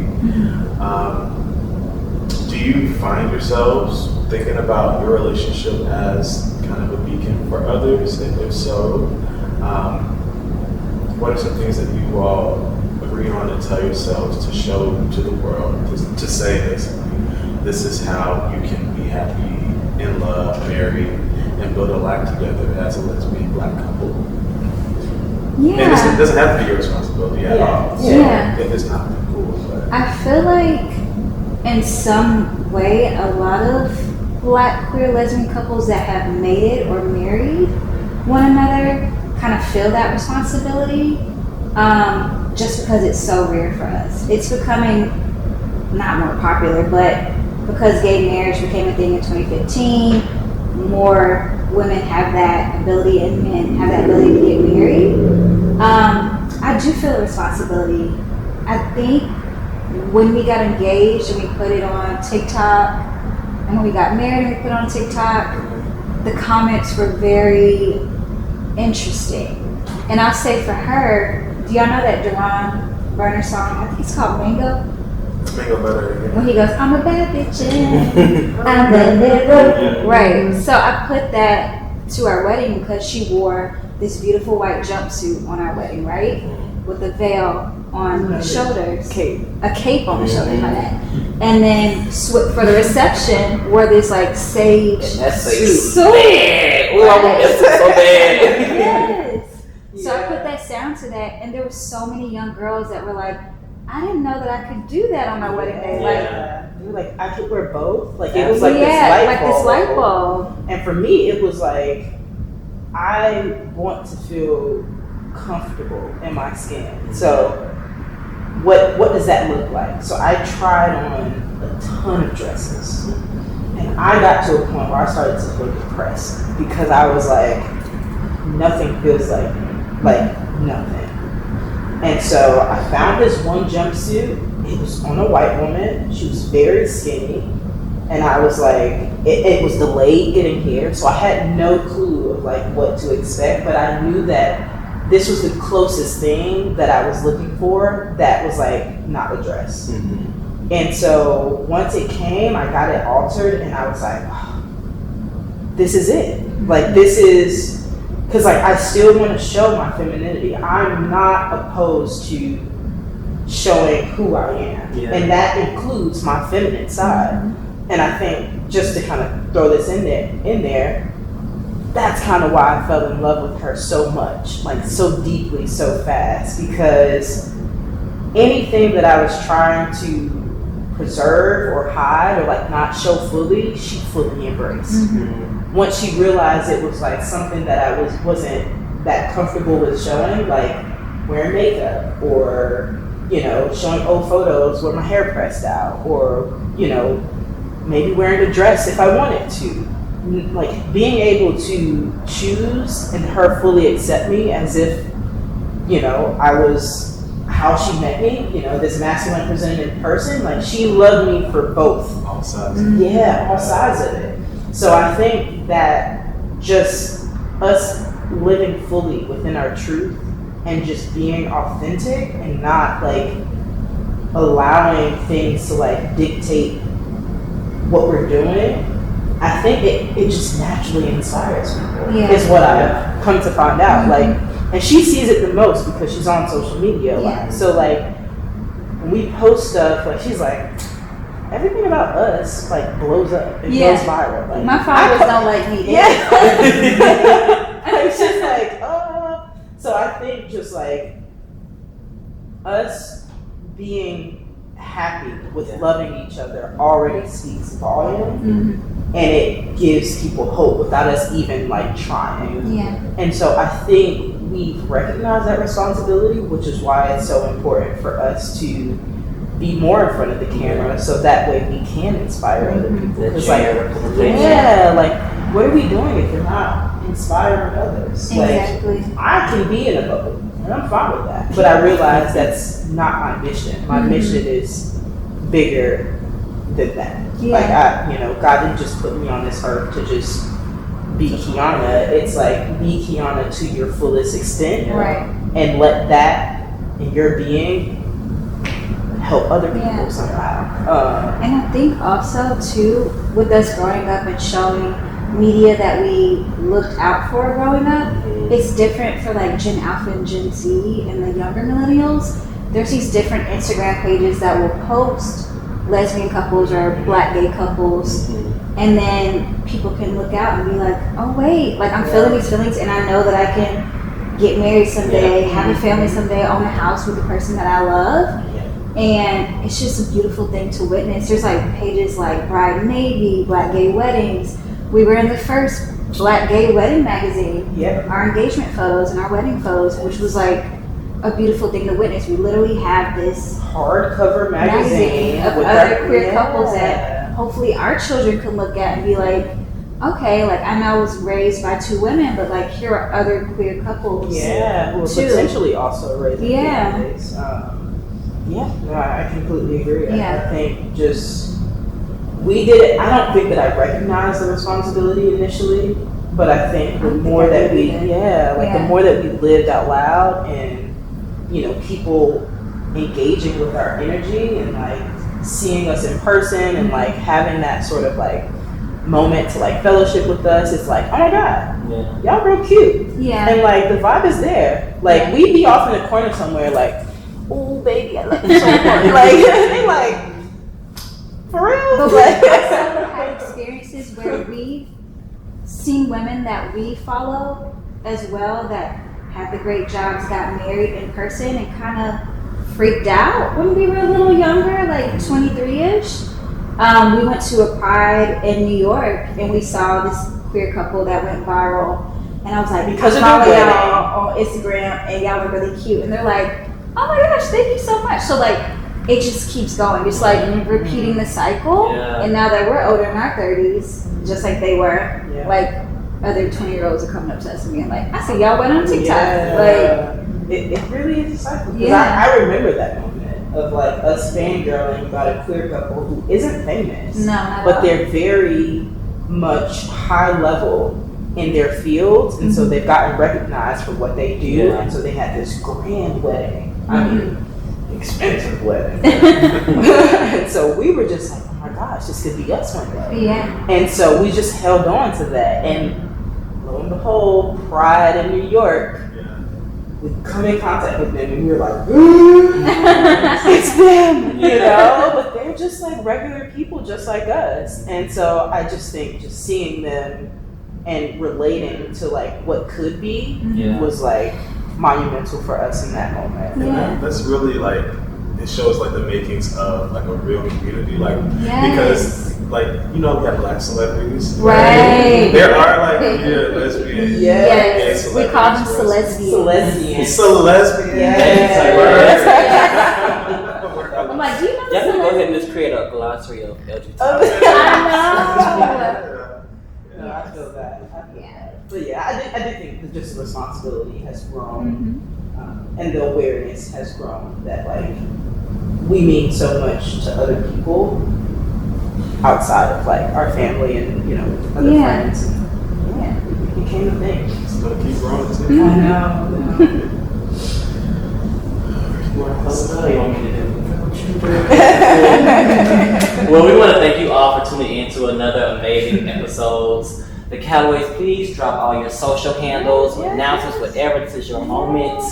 Do you find yourselves thinking about your relationship as kind of a beacon for others? And if so, what are some things that you all agree on and tell yourselves to show to the world, to say this is how you can be happy, in love, married, and build a life together as a lesbian Black couple? And it doesn't have to be your responsibility at all. So if it's not, then cool. But I feel like in some way a lot of Black queer lesbian couples that have made it or married one another kind of feel that responsibility, just because it's so rare for us. It's becoming not more popular, but because gay marriage became a thing in 2015, more women have that ability and men have that ability to get married. I do feel a responsibility. I think when we got engaged and we put it on TikTok, and when we got married and we put it on TikTok, the comments were very interesting. And I'll say for her, do y'all know that Duran Burner song? I think it's called Mango. Mango butter. When he goes, I'm a bad bitch and I'm the nigga. Right. So I put that to our wedding because she wore this beautiful white jumpsuit on our wedding, right? With a veil on the shoulders. A cape on the shoulders, my bad. And then for the reception, wore this like sage suit. Man, ooh, I want that suit so bad. Yes. So I put that sound to that, and there were so many young girls that were like, I didn't know that I could do that on my wedding day. They were like, I could wear both. Like it was like this light bulb. And for me, it was like, I want to feel comfortable in my skin. So what does that look like? So I tried on a ton of dresses, and I got to a point where I started to feel depressed because I was like, nothing feels like nothing. And so I found this one jumpsuit. It was on a white woman. She was very skinny. And I was like, it was delayed getting here. So I had no clue of like what to expect, but I knew that this was the closest thing that I was looking for that was like not a dress. Mm-hmm. And so once it came, I got it altered and I was like, oh, this is it. Like this is, because like I still want to show my femininity. I'm not opposed to showing who I am. Yeah. And that includes my feminine side. Mm-hmm. And I think just to kind of throw this in there, that's kind of why I fell in love with her so much, like so deeply, so fast, because anything that I was trying to preserve or hide or like not show fully, she fully embraced. Mm-hmm. Once she realized it was like something that I wasn't that comfortable with showing, like wearing makeup or, you know, showing old photos with my hair pressed out or, you know, maybe wearing a dress if I wanted to. Like being able to choose and her fully accept me as if, you know, I was how she met me, you know, this masculine presented person. Like she loved me for both. All sides. Yeah, all sides of it. So I think that just us living fully within our truth and just being authentic and not like allowing things to like dictate what we're doing, I think it just naturally inspires people, is what I've come to find out. Like, and she sees it the most because she's on social media a lot. So like, when we post stuff, like she's like, everything about us like blows up and goes viral. Like, my followers don't like me. It's just like, so I think just like us being happy with loving each other already speaks volume, and it gives people hope without us even like trying. And so I think we recognize that responsibility, which is why it's so important for us to be more in front of the camera, so that way we can inspire other people. Because like, what are we doing if we're not inspiring others? Exactly. Like, I can be in a bubble, and I'm fine with that. But I realize that's not my mission. My mission is bigger than that. Yeah. Like, God didn't just put me on this earth to just be Kiana. It's like, be Kiana to your fullest extent. Right. And let that in your being help other people somehow. And I think also too, with us growing up and showing media that we looked out for growing up, it's different for like Gen Alpha and Gen Z and the younger millennials. There's these different Instagram pages that will post lesbian couples or black gay couples, and then people can look out and be like, oh wait, like I'm feeling these feelings and I know that I can get married someday, have a family someday, own a house with the person that I love. And it's just a beautiful thing to witness. There's like pages like Bride and Navy, Black Gay Weddings. We were in the first Black Gay Wedding magazine. Our engagement photos and our wedding photos, which was like a beautiful thing to witness. We literally have this hardcover magazine of other queer couples that hopefully our children can look at and be like, okay, like I know I was raised by two women, but like here are other queer couples. Who are potentially also raising families. I completely agree. I think just we did it. I don't think that I recognized the responsibility initially, but I think the more that we the more that we lived out loud and people engaging with our energy and like seeing us in person and like having that sort of like moment to like fellowship with us, it's like, oh my god, y'all real cute. And like the vibe is there. Like we be off in a corner somewhere like, oh baby, I love you so much. Like they like, for real. But we also had experiences where we've seen women that we follow as well that had the great jobs, got married in person, and kind of freaked out when we were a little younger, like 23-ish. We went to a Pride in New York and we saw this queer couple that went viral. And I was like, because I follow y'all on Instagram and y'all are really cute. And they're like, oh my gosh, thank you so much. So like, it just keeps going, just like repeating the cycle. And now that we're older in our 30s, just like they were, like other 20-year-olds are coming up to us and being like, I see y'all went on TikTok. Like, it really is a cycle. I remember that moment of like us fangirling about a queer couple who isn't famous, but they're very much high level in their fields, and so they've gotten recognized for what they do, and so they had this grand wedding. I mean, expensive wedding. And so we were just like, oh my gosh, this could be us one day. And so we just held on to that, and lo and behold, Pride in New York, we come in contact with them and we were like, it's them, but they're just like regular people just like us. And so I just think just seeing them and relating to like what could be was like monumental for us in that moment. And that's really like, it shows like the makings of like a real community, like because like we have black celebrities, right? There are like lesbian, we call them celesbians. I'm like, do you know? Y'all can go ahead and just create a glossary of LGBT. I know. I feel that. But I did think that just the responsibility has grown, and the awareness has grown that like we mean so much to other people outside of like our family and other friends. And, it became a thing. It's gonna keep growing too. I know. Well, we want to thank you all for tuning in to another amazing episodes. The Callaways, please drop all your social handles, announcements, whatever. This is your moment.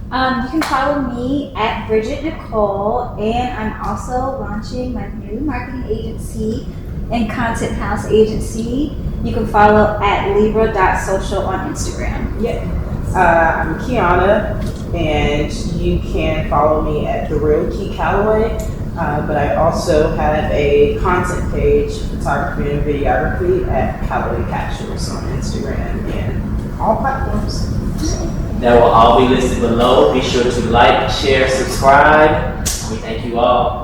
You can follow me at Bridget Nicole, and I'm also launching my new marketing agency and content house agency. You can follow at libra.social on Instagram. I'm Kiana, and you can follow me at Bridget and Key Calloway. But I also have a content page, photography and videography, at Calloway Captures on Instagram and all platforms. That will all be listed below. Be sure to like, share, subscribe. We thank you all.